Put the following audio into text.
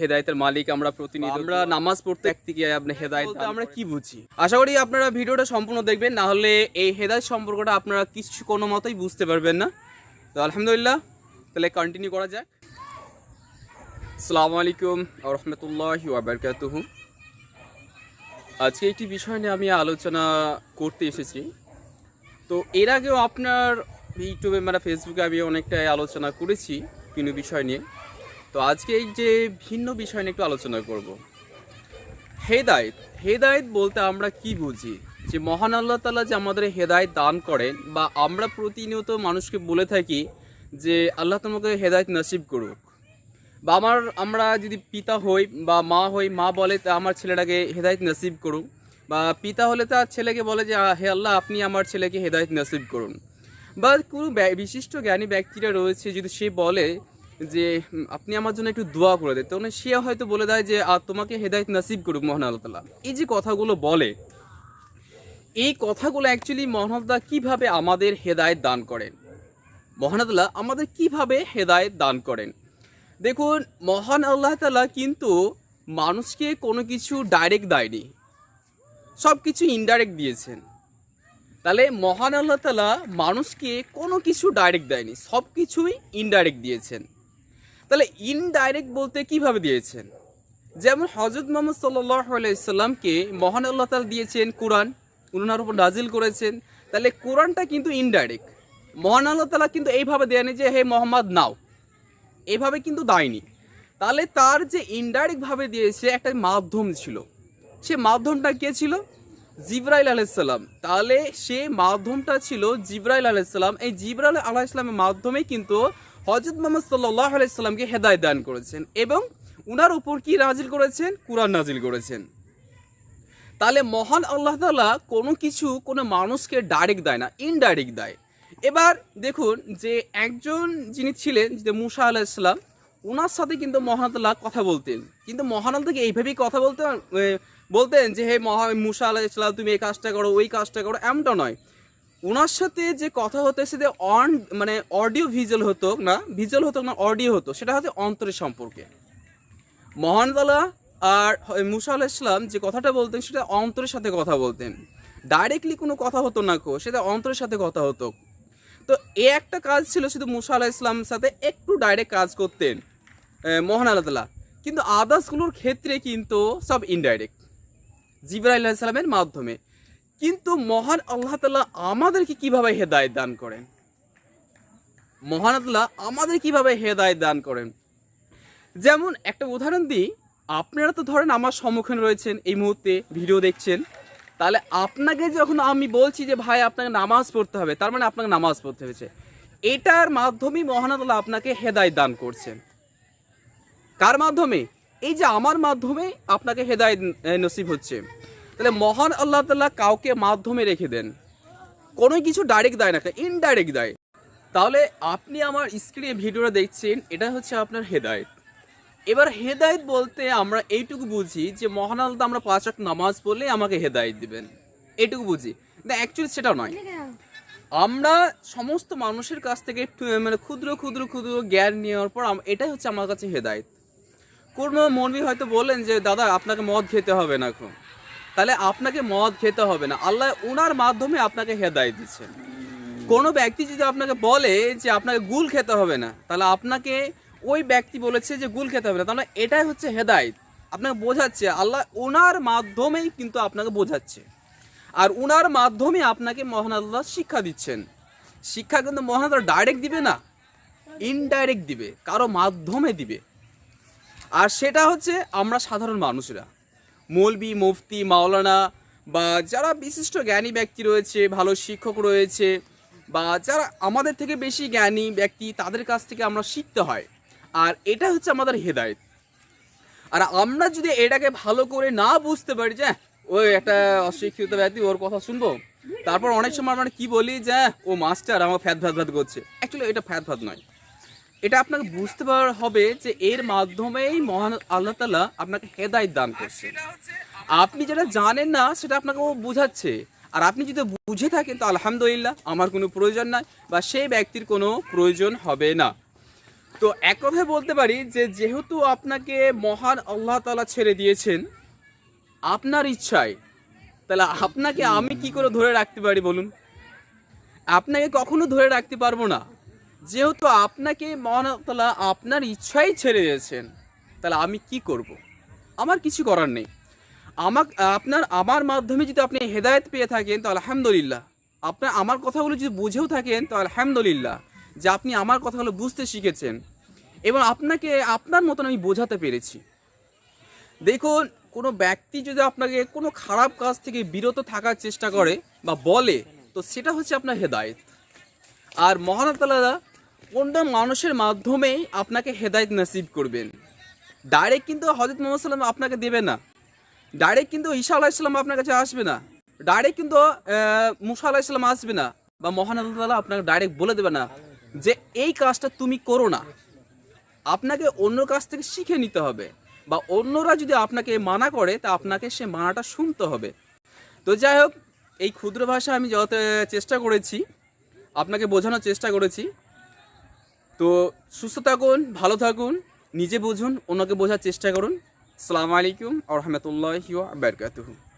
হেদায়েতের মালিক, আমরা প্রতিনিয়ত আমরা নামাজ পড়তে ব্যক্তিকে আপনি হেদায়েত বলতে আমরা কি বুঝি। আশা করি আপনারা ভিডিওটা সম্পূর্ণ দেখবেন, না হলে এই হেদায়েত সম্পর্কটা আপনারা কিছু কোনো মতেই বুঝতে পারবেন না। তো আলহামদুলিল্লাহ, তাহলে কন্টিনিউ করা যাক। আসসালামু আলাইকুম ওয়া রাহমাতুল্লাহি ওয়া বারাকাতুহু। আজকে একটি বিষয় নিয়ে আমি আলোচনা করতে এসেছি। তো এর আগেও আপনার ইউটিউবে ফেসবুকে আমি অনেকটাই আলোচনা করেছি বিভিন্ন বিষয় নিয়ে। তো আজকে এই যে ভিন্ন বিষয় নিয়ে একটু আলোচনা করব। হেদায়েত বলতে আমরা কি বুঝি? যে মহান আল্লাহ তাআলা যে আমাদের হেদায়েত দান করেন, বা আমরা প্রতিনিয়ত মানুষকে বলে থাকি যে আল্লাহ তোমাকে হেদায়েত নসিব করুক, বা আমরা যদি পিতা হই বা মা হই, মা বলে আমার ছেলেটাকে হেদায়েত নসিব করুন, বা পিতা হলে তার ছেলেকে বলে যে হে আল্লাহ আপনি আমার ছেলেকে হেদায়েত নসিব করুন। বা কোনো বিশিষ্ট জ্ঞানী ব্যক্তিরা রয়েছে, যদি সে বলে যে আপনি আমার জন্য একটু দোয়া করে দেন, তখন সে হয়তো বলে দেয় যে তোমাকে হেদায়েত নসিব করুক মহান আল্লাহ তাআলা। এই যে কথাগুলো বলে, এই কথাগুলো অ্যাকচুয়ালি মহান আল্লাহ কীভাবে আমাদের হেদায়েত দান করেন, মহান আল্লাহ আমাদের কিভাবে হেদায়েত দান করেন। দেখুন, মহান আল্লাহ তাআলা কিন্তু মানুষকে কোনো কিছু ডাইরেক্ট দেয়নি, সব কিছু ইনডাইরেক্ট দিয়েছেন। তাহলে মহান আল্লাহ তাআলা মানুষকে কোনো কিছু ডাইরেক্ট দেয়নি, সব কিছুই ইনডাইরেক্ট দিয়েছেন। তাহলে ইনডাইরেক্ট বলতে কিভাবে দিয়েছেন? যেমন হযরত মুহাম্মদ সাল্লাল্লাহু আলাইহি সাল্লামকে মহান আল্লাহ তাআলা দিয়েছেন কোরআন, ওনার উপর নাজিল করেছেন। তাহলে কোরআনটা কিন্তু ইনডাইরেক্ট, মহান আল্লাহ তাআলা কিন্তু এইভাবে দেয়নি যে হে মোহাম্মদ নাও, এইভাবে কিন্তু দেয়নি। তাহলে তার যে ইনডাইরেক্টভাবে দিয়েছে একটা মাধ্যম ছিল, সে মাধ্যমটা কে ছিল? জিবরাইল আলাইহিসসালাম। তাহলে সে মাধ্যমটা ছিল জিবরাইল আলাইহিসসালাম। এই জিবরাইল আলাইহিসসালামের মাধ্যমে কিন্তু হযরত মুহাম্মদ সাল্লাল্লাহু আলাইহি সাল্লামকে হেদায়েত দান করেছেন, এবং উনার উপর কি নাজিল করেছেন? কুরআন নাজিল করেছেন। তাহলে মহান আল্লাহ তাআলা কোনো কিছু কোনো মানুষকে ডাইরেক্ট দেয় না, ইনডাইরেক্ট দেয়। এবার দেখুন যে একজন যিনি ছিলেন যে মুসা আলাইহিস সালাম, ওনার সাথে কিন্তু মহান আল্লাহ কথা বলতেন, কিন্তু মহান আল্লাহকে এইভাবেই কথা বলতেন যে হে মুসা আলাইহিস সালাম তুমি এই কাজটা করো, ওই কাজটা করো, এমনটা নয়। ওনার সাথে যে কথা হতো সেটা অডিও ভিজুয়াল হতো না, অডিও হতো, সেটা হচ্ছে অন্তরের সম্পর্কে। মহান আল্লাহ আর মুসা আলাইহিস সালাম যে কথাটা বলতেন সেটা অন্তরের সাথে কথা বলতেন, ডাইরেক্টলি কোনো কথা হতো না, সেটা অন্তরের সাথে কথা হতো। তো এ একটা কাজ ছিল, শুধু মুসা আলাইহিস সালামের সাথে একটু ডাইরেক্ট কাজ করতেন মহান আল্লাহ তাআলা, কিন্তু আদার্সগুলোর ক্ষেত্রে কিন্তু সব ইনডাইরেক্ট, জিবরাইল আলাইহিস সালামের মাধ্যমে। কিন্তু মহান আল্লাহ তাআলা আমাদেরকে কিভাবে হেদায়েত দান করেন? মহান আল্লাহ আমাদের কিভাবে হেদায়েত দান করেন? যেমন একটা উদাহরণ দিই, আপনারা তো ধরেন আমার সম্মুখীন রয়েছেন, এই মুহূর্তে ভিডিও দেখছেন। তাহলে আপনাকে যখন আমি বলছি যে ভাই আপনাকে নামাজ পড়তে হবে, তার মানে আপনাকে নামাজ পড়তে হয়েছে, এটার মাধ্যমেই মহান আল্লাহ আপনাকে হেদায়েত দান করছেন। কার মাধ্যমে? এই যে আমার মাধ্যমে আপনাকে হেদায়েত নসিব হচ্ছে। তাহলে মহান আল্লাহ তাআলা কাউকে মাধ্যমে রেখে দেন, কোনো কিছু ডাইরেক্ট দেয় না, ইনডাইরেক্ট দেয়। তাহলে আপনি আমার স্ক্রিনে ভিডিওটা দেখছেন, এটা হচ্ছে আপনার হেদায়েত। এবার হেদায়েত বলতে আমরা এইটুকু বুঝি যে মহান আল্লাহ আমরা 5 ওয়াক্ত নামাজ পড়লে আমাকে হেদায়েত দিবেন, এইটুকু বুঝি। না, অ্যাকচুয়ালি সেটা নয়। আমরা সমস্ত মানুষের কাছ থেকে ক্ষুদ্র ক্ষুদ্র ক্ষুদ্র জ্ঞান নেওয়ার পর এটাই হচ্ছে আমার কাছে হেদায়েত। কোনো মৌলবি হয়তো বললেন যে দাদা আপনাকে মদ খেতে হবে না এখন, তাহলে আপনাকে মদ খেতে হবে না, আল্লাহ ওনার মাধ্যমে আপনাকে হেদায়েত দিচ্ছেন। কোনো ব্যক্তি যদি আপনাকে বলে যে আপনাকে গুল খেতে হবে না, তাহলে আপনাকে ওই ব্যক্তি বলেছে যে গুল খেতে হবে না, তাহলে এটাই হচ্ছে হেদায়েত। আপনাকে বোঝাচ্ছে আল্লাহ ওনার মাধ্যমেই কিন্তু আপনাকে বোঝাচ্ছে, আর ওনার মাধ্যমে আপনাকে মহান আল্লাহ শিক্ষা দিচ্ছেন। শিক্ষা কিন্তু মহান আল্লাহ ডাইরেক্ট দিবে না, ইনডাইরেক্ট দিবে, কারো মাধ্যমে দিবে। আর সেটা হচ্ছে আমরা সাধারণ মানুষরা, মৌলবি, মুফতি, মাওলানা, বা যারা বিশিষ্ট জ্ঞানী ব্যক্তি রয়েছে, ভালো শিক্ষক রয়েছে, বা যারা আমাদের থেকে বেশি জ্ঞানী ব্যক্তি, তাদের কাছ থেকে আমরা শিখতে হয়। আর এটা হচ্ছে আমাদের হেদায়েত। আর আমরা যদি এটাকে ভালো করে না বুঝতে পারি যে ওই একটা অশিক্ষিত ব্যক্তি, ওর কথা শুনবো, তারপর অনেক সময় আমরা কি বলি যে ও মাস্টার আমার ফ্যাত ভাত করছে, অ্যাকচুয়ালি এটা ফ্যাত ভাত নয়। এটা আপনাকে বুঝতে পারা হবে যে এর মাধ্যমেই মহান আল্লাহ তাআলা আপনাকে হেদায়েত দান করছে। আপনি যেটা জানেন না সেটা আপনাকে ও বোঝাচ্ছে, আর আপনি যদি বুঝে থাকেন তো আলহামদুলিল্লাহ, আমার কোনো প্রয়োজন নাই, বা সেই ব্যক্তির কোনো প্রয়োজন হবে না। তো এক কথায় বলতে পারি যে যেহেতু আপনাকে মহান আল্লাহ তাআলা ছেড়ে দিয়েছেন আপনার ইচ্ছায়, তাহলে আপনাকে আমি কি করে ধরে রাখতে পারি বলুন? আপনাকে কখনো ধরে রাখতে পারবো না। যেহেতু আপনাকে মহান আল্লাহ তাআলা আপনার ইচ্ছাই ছেড়ে দিয়েছেন, তাহলে আমি কি করব? আমার কিছু করার নেই। আমার মাধ্যমে যদি আপনি হেদায়েত পেয়ে থাকেন তো আলহামদুলিল্লাহ। আপনার আমার কথাগুলো যদি বুঝেও থাকেন তো আলহামদুলিল্লাহ, যে আপনি আমার কথাগুলো বুঝতে শিখেছেন এবং আপনাকে আপনার মতন আমি বোঝাতে পেরেছি। দেখুন, কোনো ব্যক্তি যদি আপনাকে কোনো খারাপ কাজ থেকে বিরত থাকার চেষ্টা করে বা বলে, তো সেটা হচ্ছে আপনার হেদায়েত। আর মহান আল্লাহ কোনটা মানুষের মাধ্যমেই আপনাকে হেদায়েত নসিব করবেন। ডাইরেক্ট কিন্তু হযরত মুহাম্মদ সাল্লাল্লাহু আলাইহি ওয়াসাল্লাম আপনাকে দেবে না। ডাইরেক্ট কিন্তু ঈসা আলাইহিস সালাম আপনার কাছে আসবে না। ডাইরেক্ট কিন্তু মুসা আলাইহিস সালাম আসবে না, বা মহান আল্লাহ তাআলা আপনাকে ডাইরেক্ট বলে দেবে না যে এই কাজটা তুমি করো না। আপনাকে অন্য কাছ থেকে শিখে নিতে হবে, বা অন্যরা যদি আপনাকে মানা করে তা আপনাকে সে মানাটা শুনতে হবে। তো যাই হোক, এই ক্ষুদ্র ভাষা আমি যত চেষ্টা করেছি আপনাকে বোঝানোর চেষ্টা করেছি। তো সুস্থ থাকুন, ভালো থাকুন, নিজে বুঝুন, অন্যকে বোঝার চেষ্টা করুন। আসসালামু আলাইকুম ওয়া রাহমাতুল্লাহি ওয়া বারাকাতুহু।